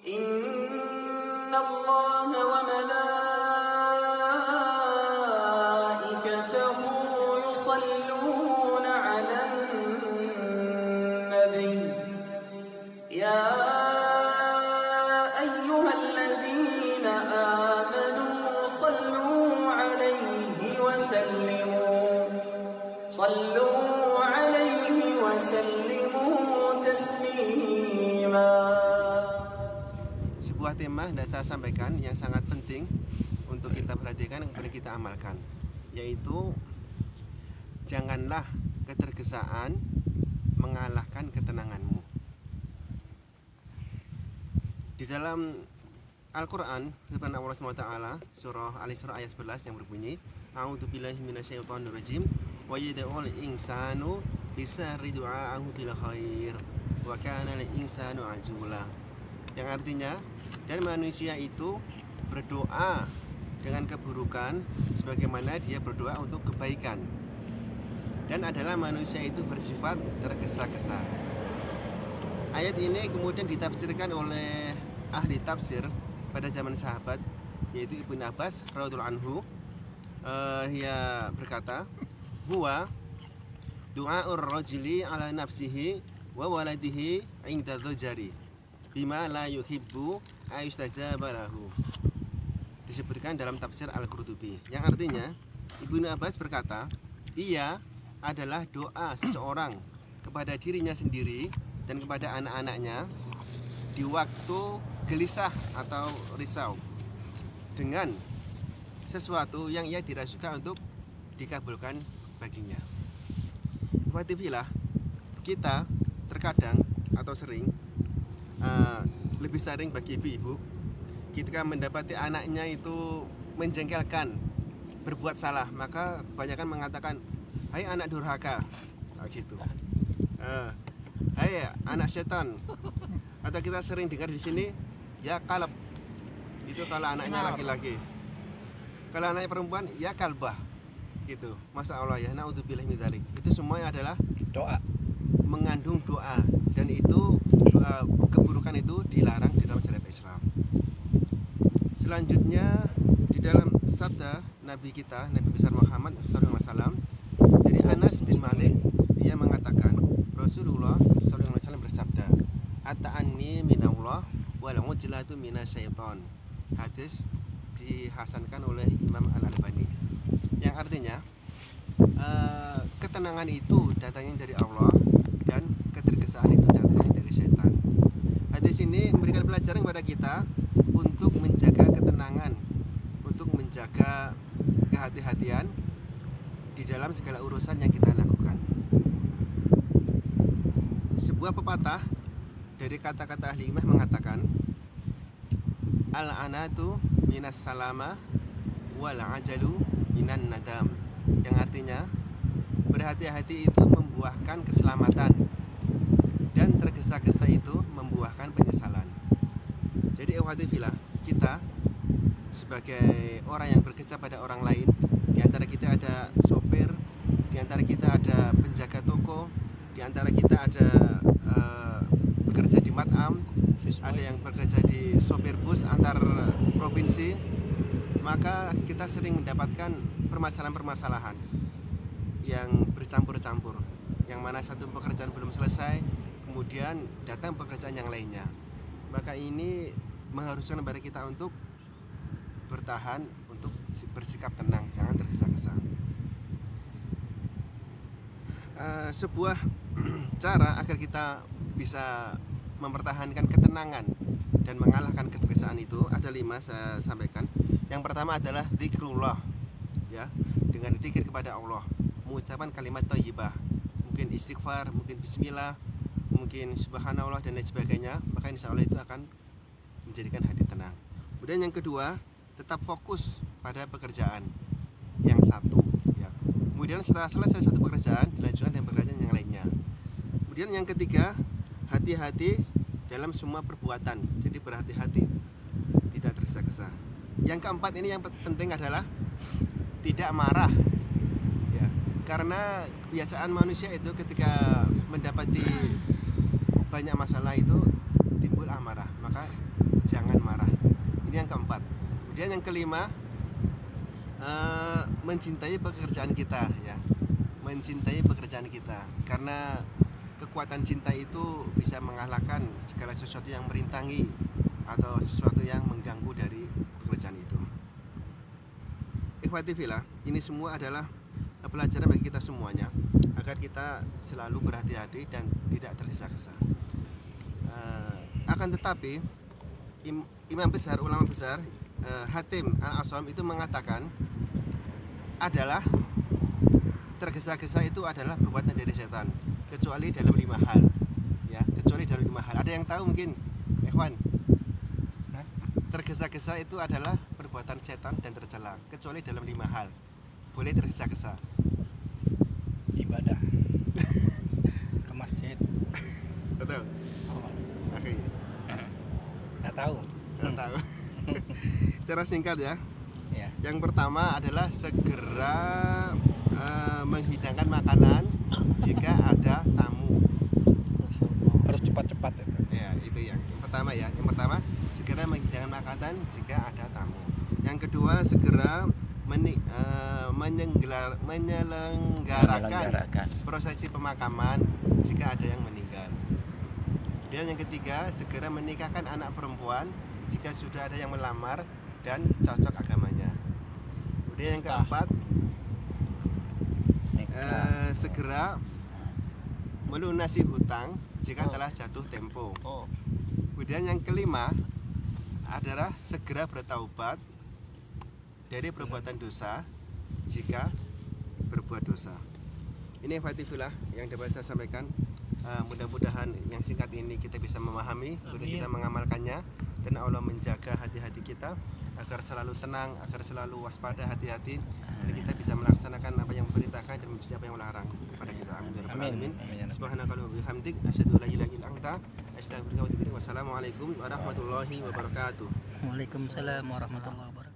إن الله وملائكته يصلون على النبي يا أيها الذين آمنوا صلوا عليه وسلموا تسليما. Sebuah tema yang saya sampaikan yang sangat penting untuk kita perhatikan dan kita amalkan, yaitu janganlah ketergesaan mengalahkan ketenanganmu. Di dalam Al-Quran, firman Allah SWT, surah Al-Isra ayat 11 yang berbunyi, A'udzubillahi minasyaitonirrajim, wa yad'ul insanu bisarri du'a'ahu bil khair wa kana lil insanu ajula. Yang artinya, dan manusia itu berdoa dengan keburukan sebagaimana dia berdoa untuk kebaikan, dan adalah manusia itu bersifat tergesa-gesa. Ayat ini kemudian ditafsirkan oleh ahli tafsir pada zaman sahabat, yaitu Ibnu Abbas radhiyallahu anhu. Ia berkata, huwa du'aur rajuli ala nafsihi wa waladihi inda dzajari bima la yuhibbu ayustajaba lahu. Disebutkan dalam tafsir Al-Qurtubi, yang artinya Ibnu Abbas berkata, ia adalah doa seseorang kepada dirinya sendiri dan kepada anak-anaknya di waktu gelisah atau risau dengan sesuatu yang ia tidak suka untuk dikabulkan baginya. Watifilah, kita terkadang atau sering lebih sering bagi ibu-ibu ketika mendapati anaknya itu menjengkelkan, berbuat salah, maka kebanyakan mengatakan, hai anak durhaka, gitu. Hai anak setan. Atau kita sering dengar di sini, ya kalb. Itu kalau anaknya laki-laki. Kalau anaknya perempuan, ya kalbah. Gitu. Masya Allah ya, naudzubillah min dzalik. Itu semuanya adalah doa, mengandung doa, dan itu keburukan itu dilarang di dalam syariat Islam. Selanjutnya di dalam sabda Nabi kita, Nabi besar Muhammad SAW, dari Anas bin Malik, ia mengatakan Rasulullah SAW bersabda, at-ta'anni minallah wal ujlatu minasyaiton. Hadis dihasankan oleh Imam Al-Albani, yang artinya ketenangan itu datangnya dari Allah dan ketergesaan itu datangnya dari setan. Hadis ini memberikan pelajaran kepada kita untuk menjaga ketenangan, untuk menjaga kehati-hatian di dalam segala urusan yang kita lakukan. Sebuah pepatah dari kata-kata ahli hikmah mengatakan, al-anatu minas salama wal ajalu minan nadam, yang artinya berhati-hati itu membuahkan keselamatan dan tergesa-gesa itu membuahkan penyesalan. Jadi ikhwatifillah, kita sebagai orang yang bekerja pada orang lain, di antara kita ada sopir, di antara kita ada penjaga toko, di antara kita ada bekerja di mat'am, ada yang bekerja di sopir bus antar provinsi, maka kita sering mendapatkan permasalahan-permasalahan yang bercampur-campur, yang mana satu pekerjaan belum selesai, kemudian datang pekerjaan yang lainnya. Maka ini mengharuskan kepada kita untuk bertahan, untuk bersikap tenang, jangan tergesa-gesa. Sebuah cara agar kita bisa mempertahankan ketenangan dan mengalahkan ketergesaan itu ada 5, saya sampaikan. Yang pertama adalah zikrullah, ya, dengan zikir kepada Allah, mengucapkan kalimat thayyibah, mungkin istighfar, mungkin bismillah, mungkin subhanallah dan lain sebagainya, maka insya Allah itu akan menjadikan hati tenang. Kemudian yang kedua, tetap fokus pada pekerjaan yang satu, ya. Kemudian setelah selesai satu pekerjaan, dilanjutkan dengan pekerjaan yang lainnya. Kemudian yang ketiga, hati-hati dalam semua perbuatan, jadi berhati-hati, tidak tergesa-gesa. Yang keempat ini yang penting adalah tidak marah, ya, karena kebiasaan manusia itu ketika mendapati banyak masalah itu timbul amarah, maka jangan marah. Ini yang keempat. Kemudian yang kelima, mencintai pekerjaan kita ya. Mencintai pekerjaan kita, karena kekuatan cinta itu bisa mengalahkan segala sesuatu yang merintangi atau sesuatu yang mengganggu dari pekerjaan itu. Ikhwati fillah, ini semua adalah pelajaran bagi kita semuanya agar kita selalu berhati-hati dan tidak tergesa-gesa. Akan tetapi imam besar, ulama besar Hatim Al-Asam itu mengatakan adalah tergesa-gesa itu adalah perbuatan dari setan, kecuali dalam 5 hal ya, kecuali dalam 5 hal. Ada yang tahu mungkin, Ikhwan? Tergesa-gesa itu adalah perbuatan setan dan tercela, kecuali dalam 5 hal boleh tergesa-gesa. Ibadah ke masjid. Betul? Oke. Nggak tahu. Nggak tahu. Secara singkat ya. Ya. Yang pertama adalah segera menghidangkan makanan jika ada tamu. Harus cepat-cepat itu. Ya, itu yang pertama ya. Yang pertama, segera menghidangkan makanan jika ada tamu. Yang kedua, segera menyelenggarakan prosesi pemakaman jika ada yang meninggal. Dan yang ketiga, segera menikahkan anak perempuan jika sudah ada yang melamar dan cocok agamanya. Kemudian yang keempat, segera melunasi hutang jika telah jatuh tempo. Kemudian yang kelima adalah segera bertaubat dari perbuatan dosa jika berbuat dosa. Ini fatifillah yang dapat saya sampaikan. Mudah-mudahan yang singkat ini kita bisa memahami, kemudian kita mengamalkannya, dan Allah menjaga hati-hati kita agar selalu tenang, agar selalu waspada, hati-hati, dan kita bisa melaksanakan apa yang diperintahkan dan mencegah apa yang melarang kepada kita. Amin ya rabbal alamin. Subhanakallahumma wa bihamdik, asyhadu an la ilaha illa anta, astaghfiruka wa atubu ilaik. Wassalamualaikum warahmatullahi wabarakatuh. Waalaikumsalam warahmatullahi wabarakatuh.